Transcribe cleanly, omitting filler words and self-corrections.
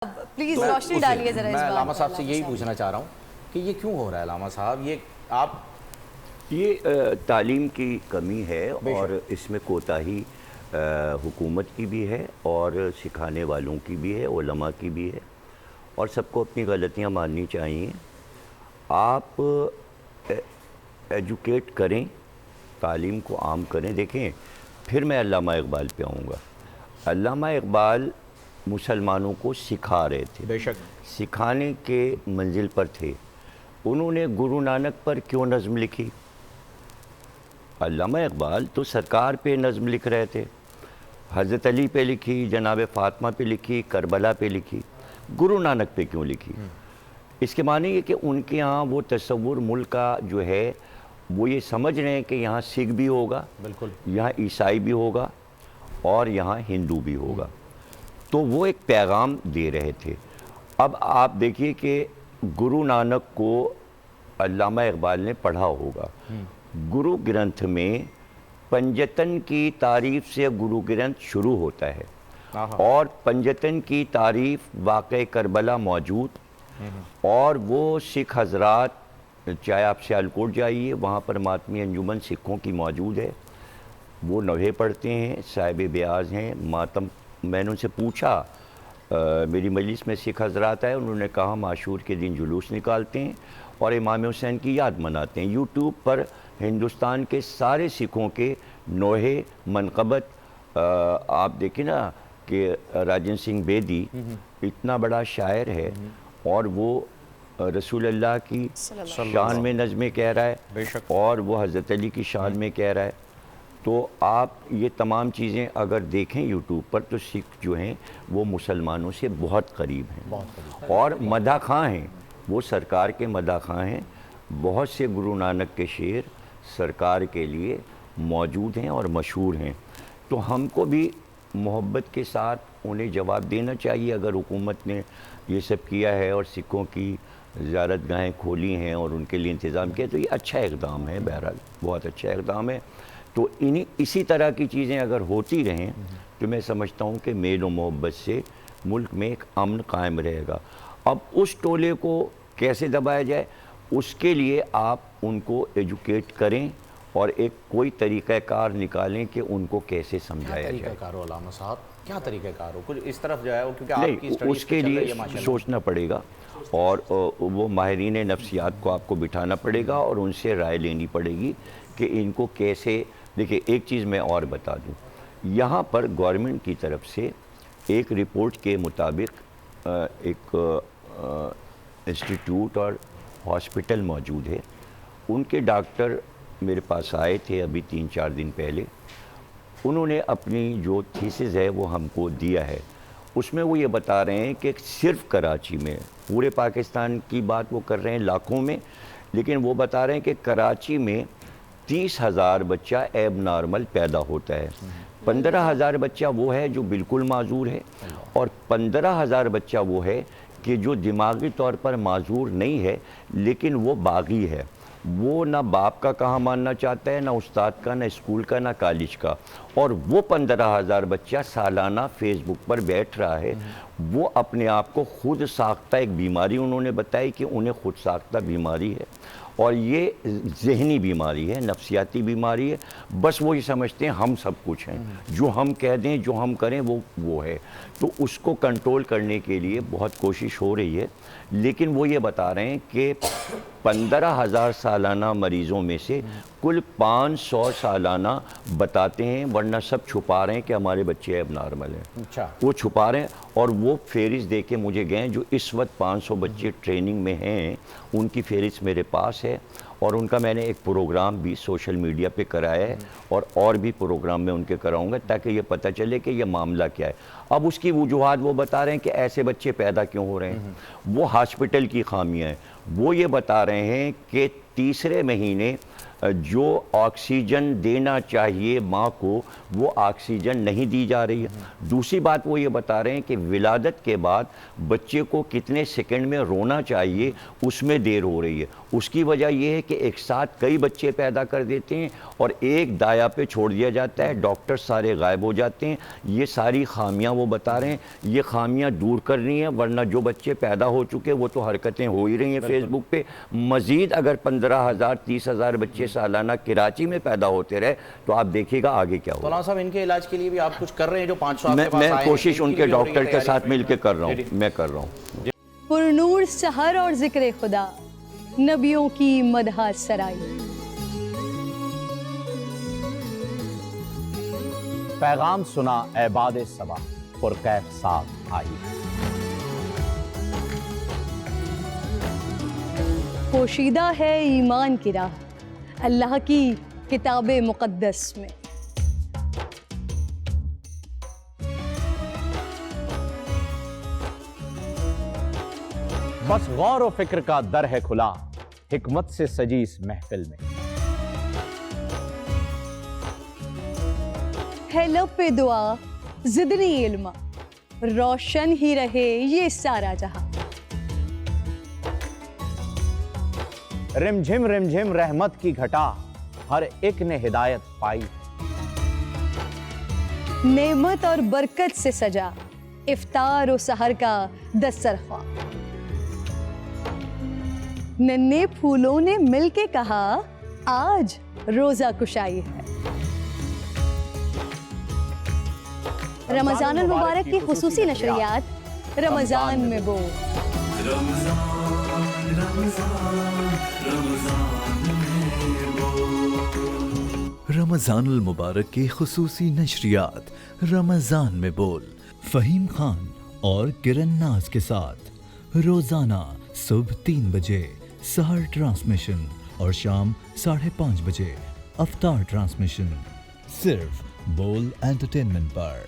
Please روشنی ڈالیے ذرا اس میں بات علامہ صاحب سے یہی پوچھنا چاہ رہا ہوں کہ یہ کیوں ہو رہا ہے علامہ صاحب؟ یہ تعلیم کی کمی ہے اور اس میں کوتاہی حکومت کی بھی ہے اور سکھانے والوں کی بھی ہے، علماء کی بھی ہے، اور سب کو اپنی غلطیاں ماننی چاہیے۔ آپ ایجوکیٹ کریں، تعلیم کو عام کریں۔ دیکھیں، پھر میں علامہ اقبال پہ آؤں گا۔ علامہ اقبال مسلمانوں کو سکھا رہے تھے، بے شک سکھانے کے منزل پر تھے۔ انہوں نے گرو نانک پر کیوں نظم لکھی؟ علامہ اقبال تو سرکار پہ نظم لکھ رہے تھے، حضرت علی پہ لکھی، جناب فاطمہ پہ لکھی، کربلا پہ لکھی، گرو نانک پہ کیوں لکھی؟ اس کے معنی یہ کہ ان کے ہاں وہ تصور ملک کا جو ہے وہ یہ سمجھ رہے ہیں کہ یہاں سکھ بھی ہوگا، بالکل یہاں عیسائی بھی ہوگا اور یہاں ہندو بھی ہوگا، تو وہ ایک پیغام دے رہے تھے۔ اب آپ دیکھیے کہ گرو نانک کو علامہ اقبال نے پڑھا ہوگا۔ گرو گرنتھ میں پنجتن کی تعریف سے گرو گرنتھ شروع ہوتا ہے، اور پنجتن کی تعریف واقع کربلا موجود، اور وہ سکھ حضرات، چاہے آپ سیالکوٹ جائیے وہاں پر ماتمی انجمن سکھوں کی موجود ہے، وہ نوحے پڑھتے ہیں، صاحب بیاض ہیں، ماتم۔ میں نے ان سے پوچھا، میری مجلس میں سکھ حضرات آئے، انہوں نے کہا ہم عاشور کے دن جلوس نکالتے ہیں اور امام حسین کی یاد مناتے ہیں۔ یوٹیوب پر ہندوستان کے سارے سکھوں کے نوحے، منقبت، آپ دیکھیں نا کہ راجن سنگھ بیدی اتنا بڑا شاعر ہے اور وہ رسول اللہ کی شان میں نظمیں کہہ رہا ہے اور وہ حضرت علی کی شان میں کہہ رہا ہے۔ تو آپ یہ تمام چیزیں اگر دیکھیں یوٹیوب پر تو سکھ جو ہیں وہ مسلمانوں سے بہت قریب ہیں اور مداح خواہ ہیں، وہ سرکار کے مداح خواہ ہیں۔ بہت سے گرو نانک کے شعر سرکار کے لیے موجود ہیں اور مشہور ہیں، تو ہم کو بھی محبت کے ساتھ انہیں جواب دینا چاہیے۔ اگر حکومت نے یہ سب کیا ہے اور سکھوں کی زیارت گاہیں کھولی ہیں اور ان کے لیے انتظام کیا تو یہ اچھا اقدام ہے، بہرحال بہت اچھا اقدام ہے۔ تو اسی طرح کی چیزیں اگر ہوتی رہیں تو میں سمجھتا ہوں کہ میل و محبت سے ملک میں ایک امن قائم رہے گا۔ اب اس ٹولے کو کیسے دبایا جائے، اس کے لیے آپ ان کو ایجوکیٹ کریں اور ایک کوئی طریقہ کار نکالیں کہ ان کو کیسے سمجھایا جائے۔ کیا طریقہ کار ہو علامہ صاحب؟ کیا طریقہ کار ہو؟ کچھ اس طرف جائے ہو، کیونکہ آپ کی نہیں، اس کے لیے سوچنا پڑے گا اور وہ ماہرین نفسیات کو آپ کو بٹھانا پڑے گا اور ان سے رائے لینی پڑے گی کہ ان کو کیسے۔ دیکھیں، ایک چیز میں اور بتا دوں، یہاں پر گورنمنٹ کی طرف سے ایک رپورٹ کے مطابق ایک انسٹیٹیوٹ اور ہاسپٹل موجود ہے۔ ان کے ڈاکٹر میرے پاس آئے تھے ابھی 3-4 دن پہلے، انہوں نے اپنی جو تھیسز ہے وہ ہم کو دیا ہے۔ اس میں وہ یہ بتا رہے ہیں کہ صرف کراچی میں، پورے پاکستان کی بات وہ کر رہے ہیں لاکھوں میں، لیکن وہ بتا رہے ہیں کہ کراچی میں 30,000 بچہ ایب نارمل پیدا ہوتا ہے۔ 15,000 بچہ وہ ہے جو بالکل معذور ہے اور 15,000 بچہ وہ ہے کہ جو دماغی طور پر معذور نہیں ہے لیکن وہ باغی ہے، وہ نہ باپ کا کہا ماننا چاہتا ہے، نہ استاد کا، نہ اسکول کا، نہ کالج کا، اور وہ 15,000 بچہ سالانہ فیس بک پر بیٹھ رہا ہے۔ وہ اپنے آپ کو خود ساختہ ایک بیماری انہوں نے بتائی کہ انہیں خود ساختہ بیماری ہے، اور یہ ذہنی بیماری ہے، نفسیاتی بیماری ہے۔ بس وہ یہ سمجھتے ہیں ہم سب کچھ ہیں، جو ہم کہہ دیں، جو ہم کریں وہ ہے۔ تو اس کو کنٹرول کرنے کے لیے بہت کوشش ہو رہی ہے، لیکن وہ یہ بتا رہے ہیں کہ 15,000 سالانہ مریضوں میں سے کل 500 سالانہ بتاتے ہیں، ورنہ سب چھپا رہے ہیں کہ ہمارے بچے ایب نارمل ہیں۔ وہ چھپا رہے ہیں اور وہ فہرست دے کے مجھے گئے، جو اس وقت 500 بچے ٹریننگ میں ہیں ان کی فہرست میرے پاس ہے، اور ان کا میں نے ایک پروگرام بھی سوشل میڈیا پہ کرایا ہے اور بھی پروگرام میں ان کے کراؤں گا تاکہ یہ پتہ چلے کہ یہ معاملہ کیا ہے۔ اب اس کی وجوہات وہ بتا رہے ہیں کہ ایسے بچے پیدا کیوں ہو رہے ہیں، وہ ہاسپٹل کی خامیاں ہیں۔ وہ یہ بتا رہے ہیں کہ تیسرے مہینے جو آکسیجن دینا چاہیے ماں کو وہ آکسیجن نہیں دی جا رہی ہے. دوسری بات وہ یہ بتا رہے ہیں کہ ولادت کے بعد بچے کو کتنے سیکنڈ میں رونا چاہیے اس میں دیر ہو رہی ہے. اس کی وجہ یہ ہے کہ ایک ساتھ کئی بچے پیدا کر دیتے ہیں اور ایک دایا پہ چھوڑ دیا جاتا ہے, ڈاکٹر سارے غائب ہو جاتے ہیں. یہ ساری خامیاں وہ بتا رہے ہیں, یہ خامیاں دور کرنی ہیں, ورنہ جو بچے پیدا ہو چکے وہ تو حرکتیں ہو ہی رہی ہیں فیس بک پہ. مزید اگر 15,000 30,000 بچے سالانہ کراچی میں پیدا ہوتے رہے تو آپ دیکھیے گا آگے کیا ہوگا. مولانا صاحب ان کے علاج کے لیے بھی آپ کچھ کر رہے ہیں؟ جو 500 آپ کے پاس میں آئے ہیں کوشش ان کے ڈاکٹر کے ساتھ مل کے کر رہا ہوں, میں کر رہا ہوں. پرنور سحر اور ذکر خدا, نبیوں کی مدح سرائی. پیغام سنا عباد صبا, پرکیف صاحب آئی. پوشیدہ ہے ایمان کی راہ اللہ کی کتاب مقدس میں. بس غور و فکر کا در ہے کھلا, حکمت سے سجی اس محفل میں. ہے لب پہ دعا زدنی علم, روشن ہی رہے یہ سارا جہاں. رم جھم رحمت کی گھٹا, ہر ایک نے ہدایت پائی. نعمت اور برکت سے سجا افطار و سحر کا دسترخواں. ننھے پھولوں نے مل کے کہا آج روزہ کشائی ہے. رمضان المبارک کی خصوصی نشریات رمضان میں بو. رمضان المبارک کی خصوصی نشریات رمضان میں بول, فہیم خان اور کرن ناز کے ساتھ روزانہ صبح 3 بجے سحر ٹرانسمیشن اور شام 5:30 بجے افطار ٹرانسمیشن, صرف بول انٹرٹینمنٹ پر.